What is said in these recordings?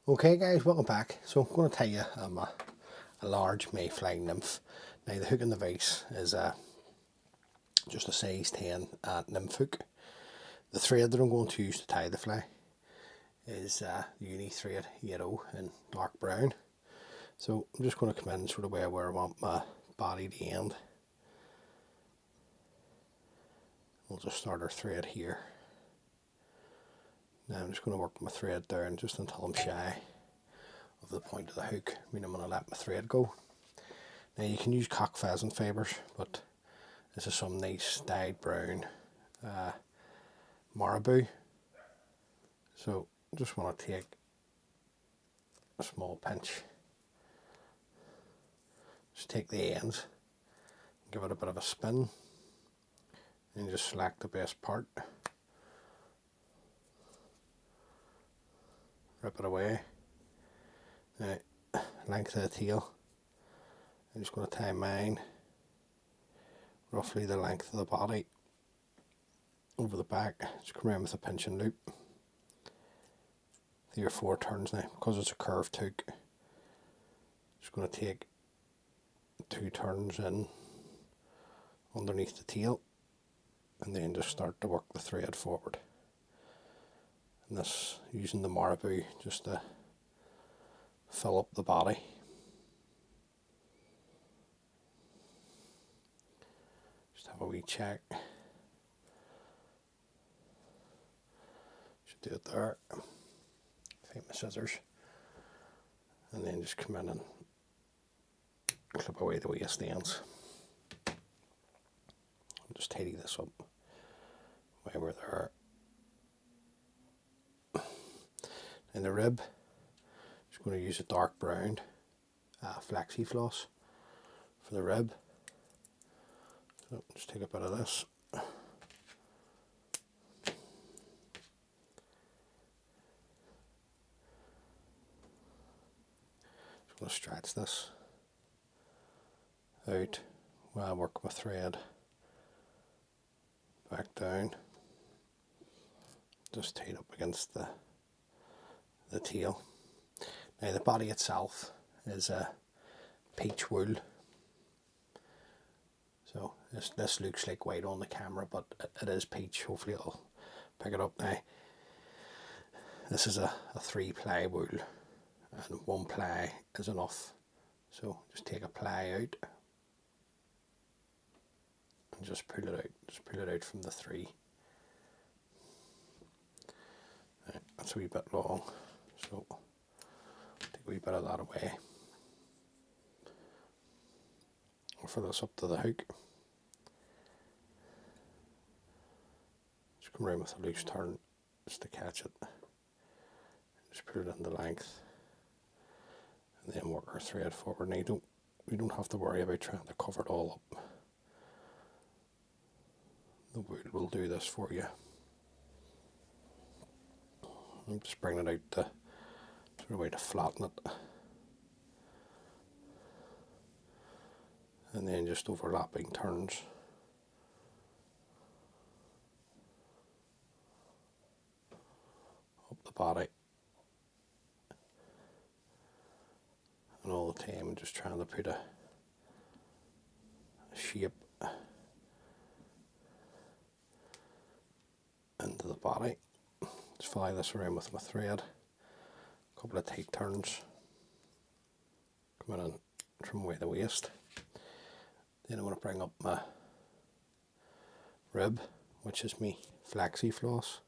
Okay guys, welcome back. So I'm going to tell you a large Mayfly nymph. Now the hook in the vise is just a size 10 nymph hook. The thread that I'm going to use to tie the fly is uni thread, yellow and dark brown. So I'm just going to come in sort of where I want my body to end. We'll just start our thread here. Now I'm just going to work my thread down just until I'm shy of the point of the hook. I mean, I'm going to let my thread go. Now you can use cock pheasant fibres, but this is some nice dyed brown marabou. So just want to take a small pinch, just take the ends, give it a bit of a spin, and just select the best part, rip it away. Now, length of the tail, I'm just going to tie mine roughly the length of the body over the back. Just come around with a pinching loop. 3 or 4 turns now, because it's a curved hook. Just going to take 2 turns in underneath the tail, and then just start to work the thread forward. And this using the marabou just to fill up the body. Just have a wee check. Should do it there. Take my scissors, and then just come in and clip away the waist ends. Just tidy this up while we're there. And the rib, just going to use a dark brown flexi floss for the rib. So just take a bit of this. Just going to stretch this out while I work my thread back down. Just tied up against the tail. Now the body itself is a peach wool. So this looks like white on the camera, but it is peach. Hopefully it'll pick it up now. This is a 3-ply wool, and 1 ply is enough. So just take a ply out and just pull it out. Just pull it out from the 3. Right, that's a wee bit long, so take a wee bit of that away. Offer this up to the hook. Just come around with a loose turn just to catch it. Just put it in the length, and then work our thread forward. Now we don't have to worry about trying to cover it all up. The wool will do this for you. I'm just bringing it out to sort of way to flatten it, and then just overlapping turns. Up the body, and all the time just trying to put a shape into the body. Just fly this around with my thread, a couple of tight turns, come in and trim away the waist. Then I'm going to bring up my rib, which is me flexi floss,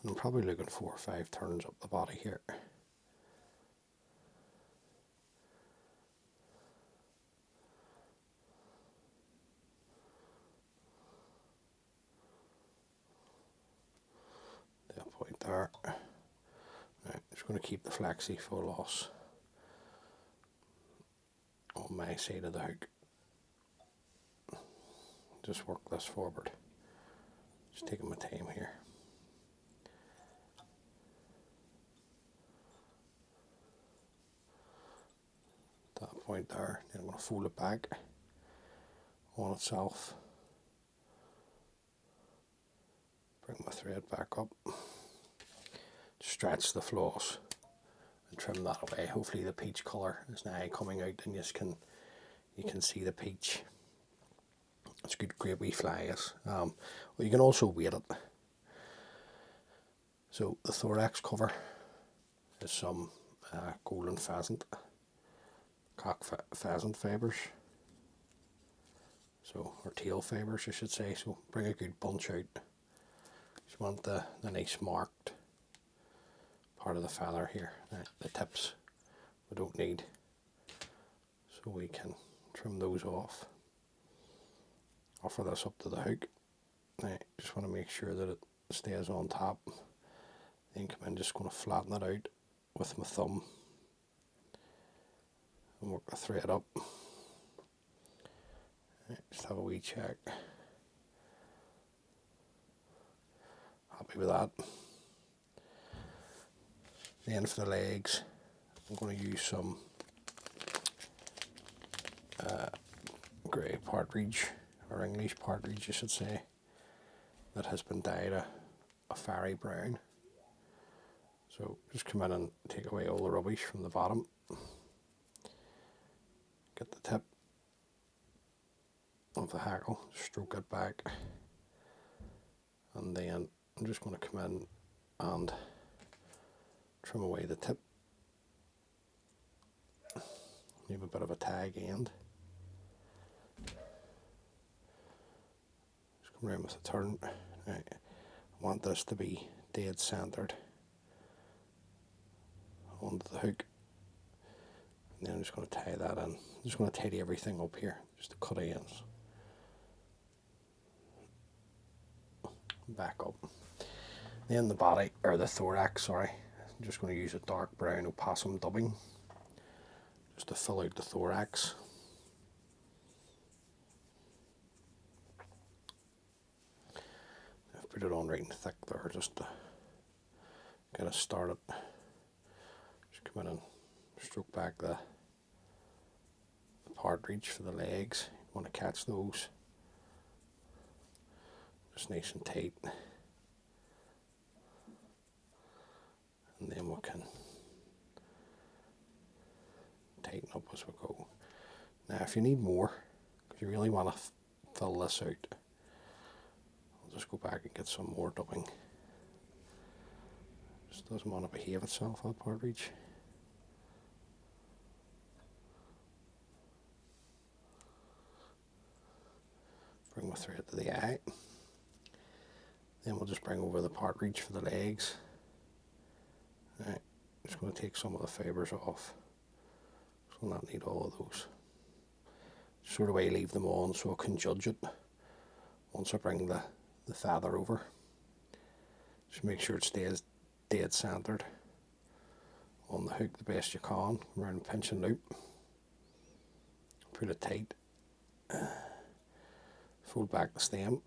and I'm probably looking 4 or 5 turns up the body here. That point there. Right, just going to keep the flexi floss on my side of the hook. Just work this forward. Just taking my time here. That point there. Then I'm going to fold it back on itself. Bring my thread back up. Stretch the floss and trim that away. Hopefully the peach colour is now coming out and you can see the peach. It's a good, great wee fly is. Well, you can also weight it. So the thorax cover is some golden pheasant, cock pheasant fibres. So, or tail fibres I should say. So bring a good bunch out. Just want the nice marked part of the feather here. The tips we don't need. So we can trim those off. Offer this up to the hook. Now, just want to make sure that it stays on top. Then come in, just going to flatten it out with my thumb and work the thread up. Just have a wee check. Happy with that. Then for the legs, I'm going to use some grey partridge, or English partridge I should say, that has been dyed a fiery brown. So just come in and take away all the rubbish from the bottom. Get the tip of the hackle, stroke it back, and then I'm just going to come in and trim away the tip. Leave a bit of a tag end. Just come around with a turn. Right. I want this to be dead centered onto the hook. And then I'm just going to tie that in. I'm just going to tidy everything up here, just to cut ends. Back up. Then the body, or the thorax, sorry. I'm just going to use a dark brown possum dubbing just to fill out the thorax. I've put it on right and thick there just to get us started. Just come in and stroke back the partridge for the legs. You want to catch those just nice and tight, and then we can tighten up as we go. Now if you need more, because you really want to fill this out, I'll just go back and get some more dubbing. Just doesn't want to behave itself, that partridge. Bring my thread to the eye. Then we'll just bring over the partridge for the legs. Right, just going to take some of the fibres off. So we'll not need all of those. Sort of way leave them on so I can judge it once I bring the feather over. Just make sure it stays dead centered on the hook the best you can. Around pinch and loop. Put it tight. Fold back the stem.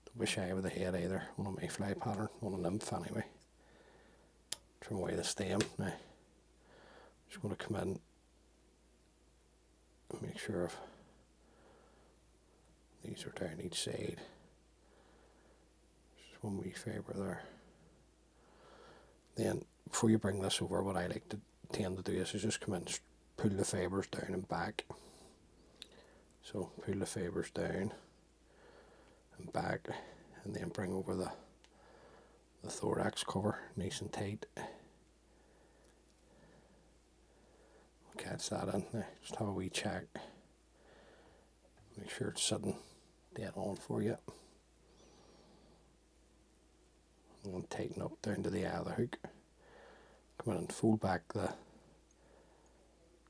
Don't be shy with the head either on a Mayfly pattern, on a nymph anyway. Trim away the stem. Now, just going to come in and make sure these are down each side. Just one wee fibre there. Then, before you bring this over, what I like to tend to do is just come in, pull the fibres down and back. So pull the fibres down and back, and then bring over the thorax cover nice and tight. We'll catch that in. Now, just have a wee check. Make sure it's sitting dead on for you. I'm going to tighten up down to the eye of the hook. Come in and fold back the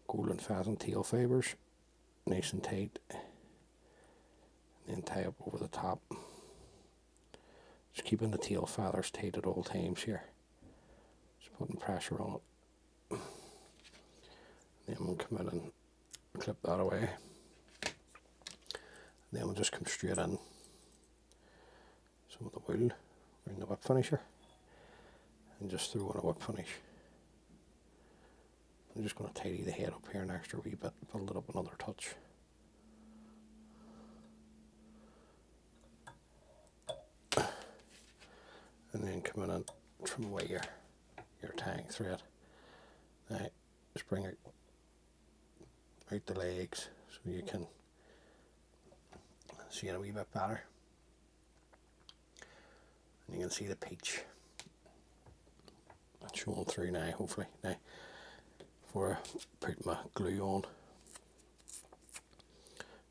golden pheasant tail fibres nice and tight, and then tie up over the top. Just keeping the tail feathers tight at all times here. Just putting pressure on it. Then we'll come in and clip that away. Then we'll just come straight in some of the wool around the whip finisher and just throw in a whip finish. I'm just going to tidy the head up here an extra wee bit, build it up another touch. And then come in and trim away your tying thread. Now just bring out the legs so you can see it a wee bit better. And you can see the peach showing through now, hopefully. Now, before I put my glue on,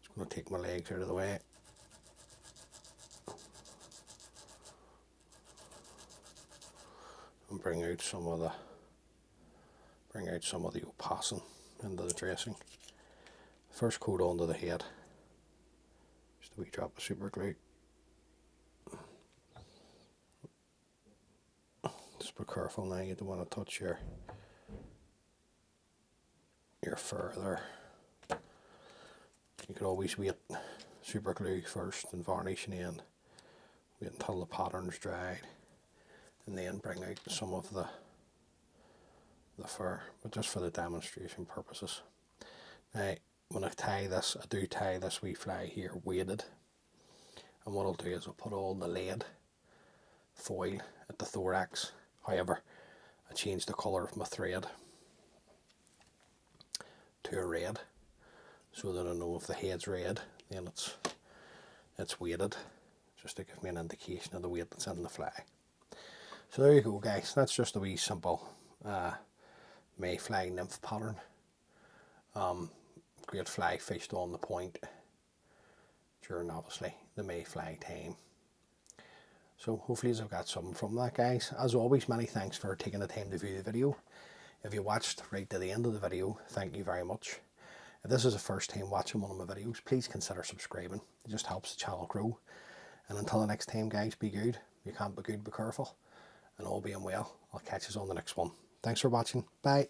just going to take my legs out of the way. And bring out some of the possum into the dressing. First coat onto the head. Just a wee drop of super glue. Just be careful now, you don't want to touch your fur there. You could always wait, super glue first and varnish in the end. Wait until the pattern's dried and then bring out some of the fur, but just for the demonstration purposes. Now when I tie this, I do tie this wee fly here weighted, and what I'll do is I'll put all the lead foil at the thorax. However, I changed the colour of my thread to a red, so that I know if the head's red, then it's weighted, just to give me an indication of the weight that's in the fly. So there you go, guys. That's just a wee simple Mayfly nymph pattern. Great fly fished on the point during obviously the Mayfly time. So hopefully I've got something from that, guys. As always, many thanks for taking the time to view the video. If you watched right to the end of the video, thank you very much. If this is the first time watching one of my videos, please consider subscribing. It just helps the channel grow. And until the next time, guys, be good. You can't be good, be careful. And all being well, I'll catch you on the next one. Thanks for watching. Bye.